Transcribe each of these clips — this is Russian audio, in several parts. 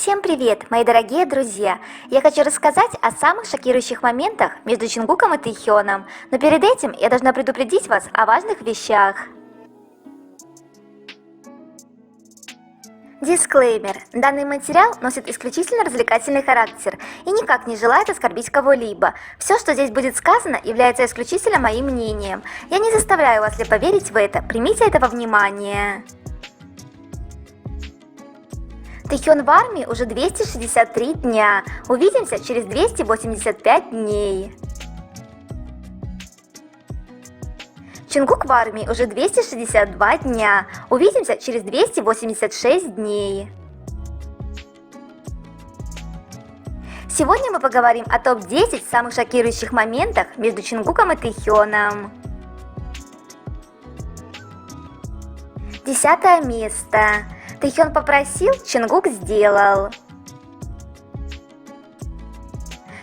Всем привет, мои дорогие друзья! Я хочу рассказать о самых шокирующих моментах между Чингуком и Тэхёном, но перед этим я должна предупредить вас о важных вещах. Дисклеймер. Данный материал носит исключительно развлекательный характер и никак не желает оскорбить кого-либо. Все, что здесь будет сказано, является исключительно моим мнением. Я не заставляю вас ли поверить в это, примите это во внимание. Тэхён в армии уже 263 дня. Увидимся через 285 дней. Чингук в армии уже 262 дня. Увидимся через 286 дней. Сегодня мы поговорим о топ-10 самых шокирующих моментах между Чингуком и Тэхёном. 10 место. Тэхён попросил, Чингук сделал.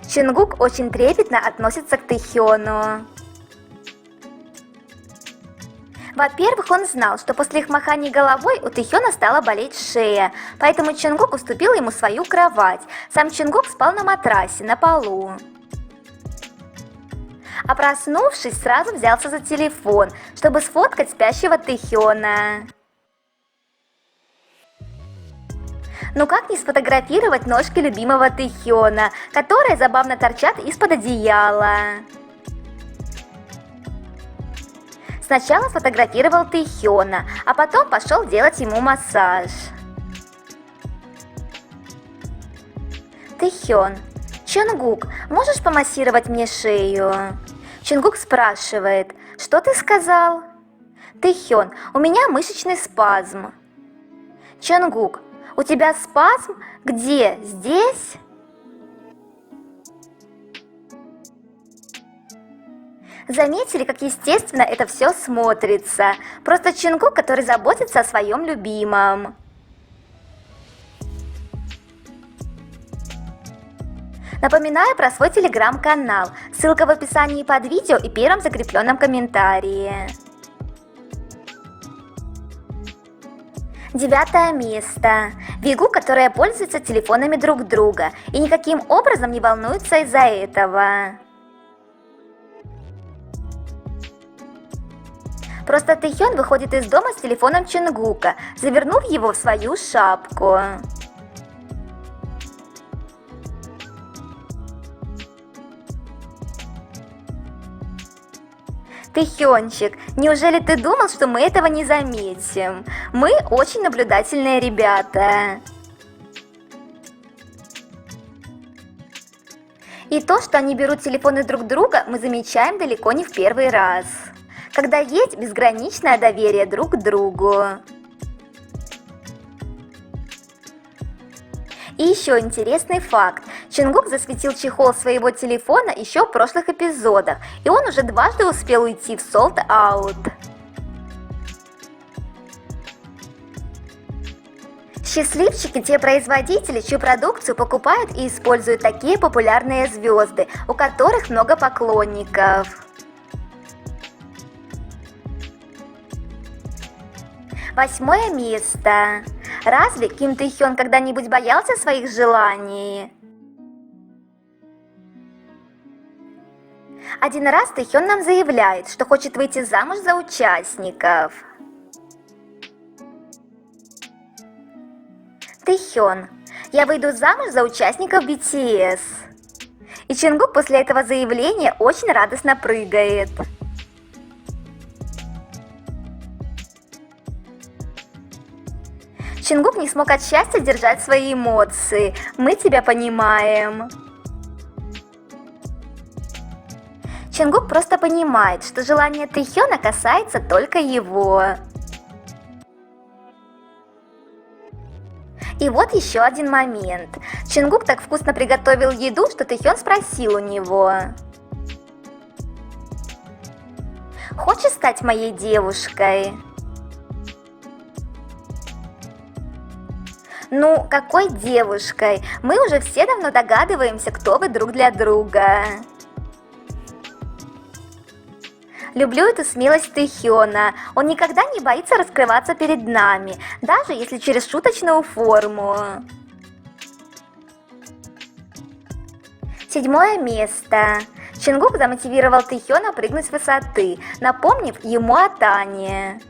Чингук очень трепетно относится к Тэхёну. Во-первых, он знал, что после их маханий головой у Тэхёна стала болеть шея, поэтому Чингук уступил ему свою кровать. Сам Чингук спал на матрасе, на полу. А проснувшись, сразу взялся за телефон, чтобы сфоткать спящего Тэхёна. Ну как не сфотографировать ножки любимого Тэхёна, которые забавно торчат из-под одеяла? Сначала сфотографировал Тэхёна, а потом пошел делать ему массаж. Тэхён: Чингук, можешь помассировать мне шею? Чингук спрашивает: что ты сказал? Тэхён: у меня мышечный спазм. Чингук: у тебя спазм? Где? Здесь? Заметили, как естественно это все смотрится? Просто Чингук, который заботится о своем любимом. Напоминаю про свой телеграм-канал. Ссылка в описании под видео и первом закрепленном комментарии. 9 место. Вигу, которая пользуется телефонами друг друга и никаким образом не волнуется из-за этого. Просто Тэхён выходит из дома с телефоном Чингука, завернув его в свою шапку. Тэхёнчик, неужели ты думал, что мы этого не заметим? Мы очень наблюдательные ребята. И то, что они берут телефоны друг друга, мы замечаем далеко не в первый раз. Когда есть безграничное доверие друг к другу. И еще интересный факт. Чингук засветил чехол своего телефона еще в прошлых эпизодах, и он уже дважды успел уйти в sold out. Счастливчики те производители, чью продукцию покупают и используют такие популярные звезды, у которых много поклонников. 8 место. Разве Ким Тэхён когда-нибудь боялся своих желаний? Один раз Тэхён нам заявляет, что хочет выйти замуж за участников. Тэхён: я выйду замуж за участников BTS. И Чингук после этого заявления очень радостно прыгает. Чингук не смог от счастья держать свои эмоции. Мы тебя понимаем. Чингук просто понимает, что желание Тэхёна касается только его. И вот еще один момент. Чингук так вкусно приготовил еду, что Тэхён спросил у него: хочешь стать моей девушкой? Ну, какой девушкой? Мы уже все давно догадываемся, кто вы друг для друга. Люблю эту смелость Тэхёна. Он никогда не боится раскрываться перед нами, даже если через шуточную форму. 7 место. Чингук замотивировал Тэхёна прыгнуть с высоты, напомнив ему о Тане.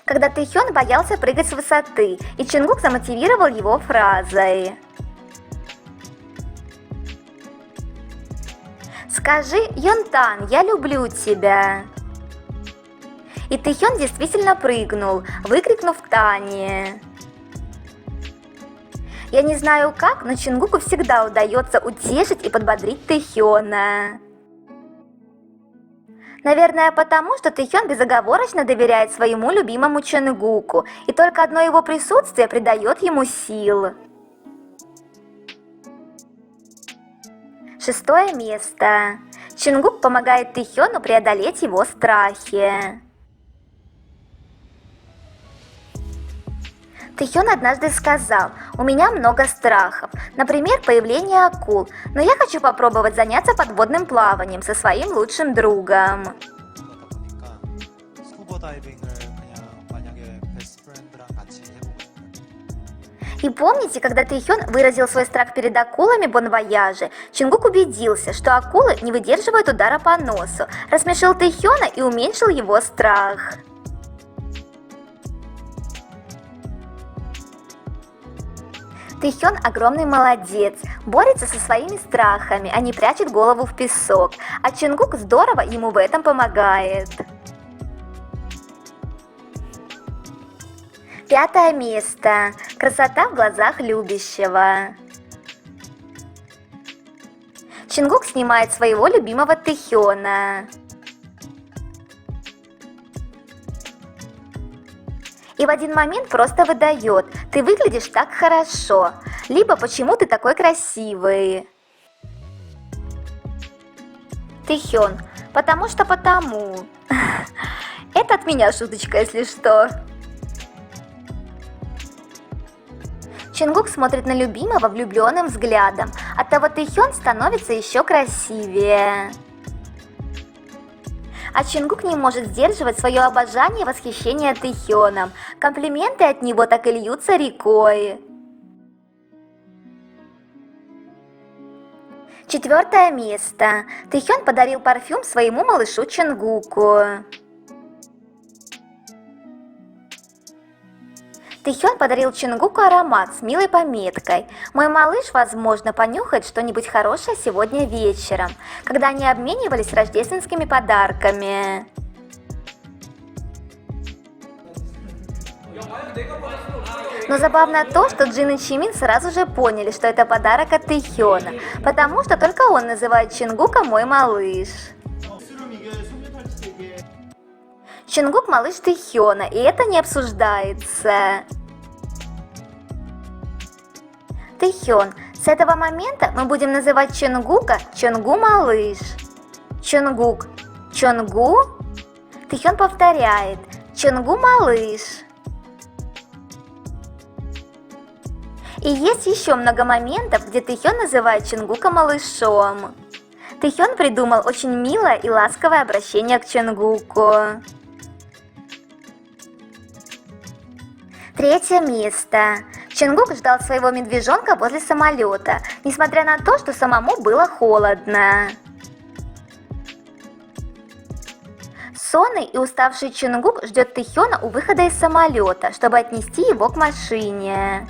Когда Тэхён боялся прыгать с высоты, и Чингук замотивировал его фразой: «Скажи, Йонтан, я люблю тебя». И Тэхён действительно прыгнул, выкрикнув Тане. Я не знаю как, но Чингуку всегда удается утешить и подбодрить Тэхёна. Наверное, потому что Тэхён безоговорочно доверяет своему любимому Чингуку, и только одно его присутствие придает ему сил. 6 место. Чингук помогает Тэхёну преодолеть его страхи. Тэхён однажды сказал: «У меня много страхов, например, появление акул, но я хочу попробовать заняться подводным плаванием со своим лучшим другом». И помните, когда Тэхён выразил свой страх перед акулами в Бон-Вояже, Чингук убедился, что акулы не выдерживают удара по носу, рассмешил Тэхёна и уменьшил его страх. Тэхён огромный молодец, борется со своими страхами, а не прячет голову в песок, а Чингук здорово ему в этом помогает. 5 место. Красота в глазах любящего. Чингук снимает своего любимого Тэхёна. И в один момент просто выдает: «Ты выглядишь так хорошо», либо «Почему ты такой красивый?» Тэхён: «Потому что потому». Это от меня шуточка, если что. Чингук смотрит на любимого влюбленным взглядом, оттого Тэхён становится еще красивее. А Чингук не может сдерживать свое обожание и восхищение Тэхёном. Комплименты от него так и льются рекой. 4 место. Тэхён подарил парфюм своему малышу Чингуку. Тэхён подарил Чингуку аромат с милой пометкой: «Мой малыш, возможно, понюхает что-нибудь хорошее сегодня вечером», когда они обменивались рождественскими подарками. Но забавно то, что Джин и Чимин сразу же поняли, что это подарок от Тэхёна, потому что только он называет Чингука «мой малыш». Чингук малыш Тэхёна, и это не обсуждается. Тэхён: «С этого момента мы будем называть Чингука Чонгу малыш». Чонгук: «Чонгу?» Тэхён повторяет: «Чонгу малыш». И есть еще много моментов, где Тэхён называет Чингука малышом. Тэхён придумал очень милое и ласковое обращение к Чингуку. 3 место. Чингук ждал своего медвежонка возле самолета, несмотря на то, что самому было холодно. Сонный и уставший Чингук ждет Тэхёна у выхода из самолета, чтобы отнести его к машине.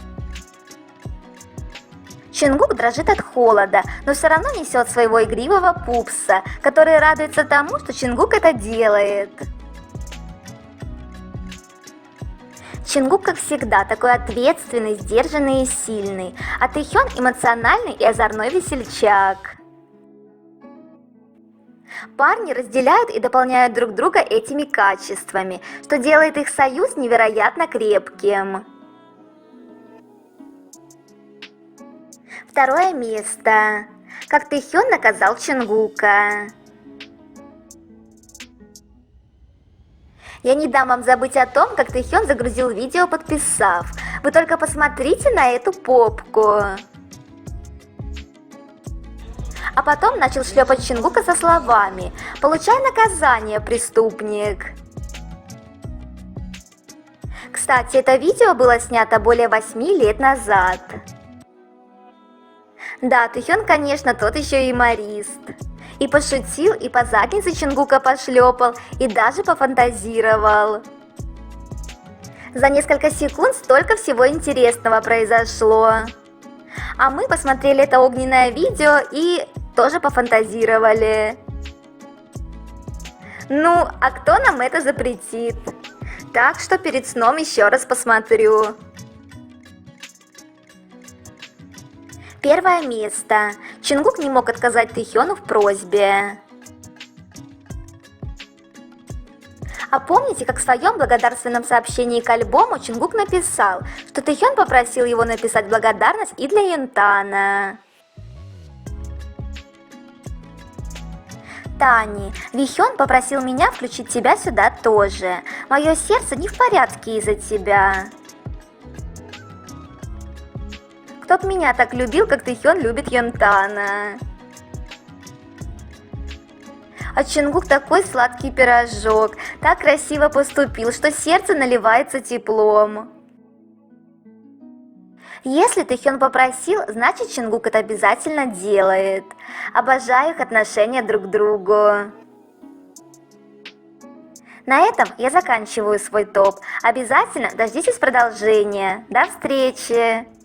Чингук дрожит от холода, но все равно несет своего игривого пупса, который радуется тому, что Чингук это делает. Чингук, как всегда, такой ответственный, сдержанный и сильный, а Тэхён эмоциональный и озорной весельчак. Парни разделяют и дополняют друг друга этими качествами, что делает их союз невероятно крепким. 2 место. Как Тэхён наказал Чингука. Я не дам вам забыть о том, как Тэхён загрузил видео, подписав: «Вы только посмотрите на эту попку». А потом начал шлепать Чингука со словами: «Получай наказание, преступник». Кстати, это видео было снято более 8 лет назад. Да, Тэхён, конечно, тот еще юморист. И пошутил, и по заднице Чингука пошлепал, и даже пофантазировал. За несколько секунд столько всего интересного произошло. А мы посмотрели это огненное видео и тоже пофантазировали. Ну, а кто нам это запретит? Так что перед сном еще раз посмотрю. Первое место. Чингук не мог отказать Тэхёну в просьбе. А помните, как в своем благодарственном сообщении к альбому Чингук написал, что Тэхён попросил его написать благодарность и для Юнтана? Тани, Вихён попросил меня включить тебя сюда тоже. Мое сердце не в порядке из-за тебя. Кто б меня так любил, как Тэхён любит Юнтана? А Чингук такой сладкий пирожок, так красиво поступил, что сердце наливается теплом. Если Тэхён попросил, значит Чингук это обязательно делает. Обожаю их отношения друг к другу. На этом я заканчиваю свой топ. Обязательно дождитесь продолжения. До встречи!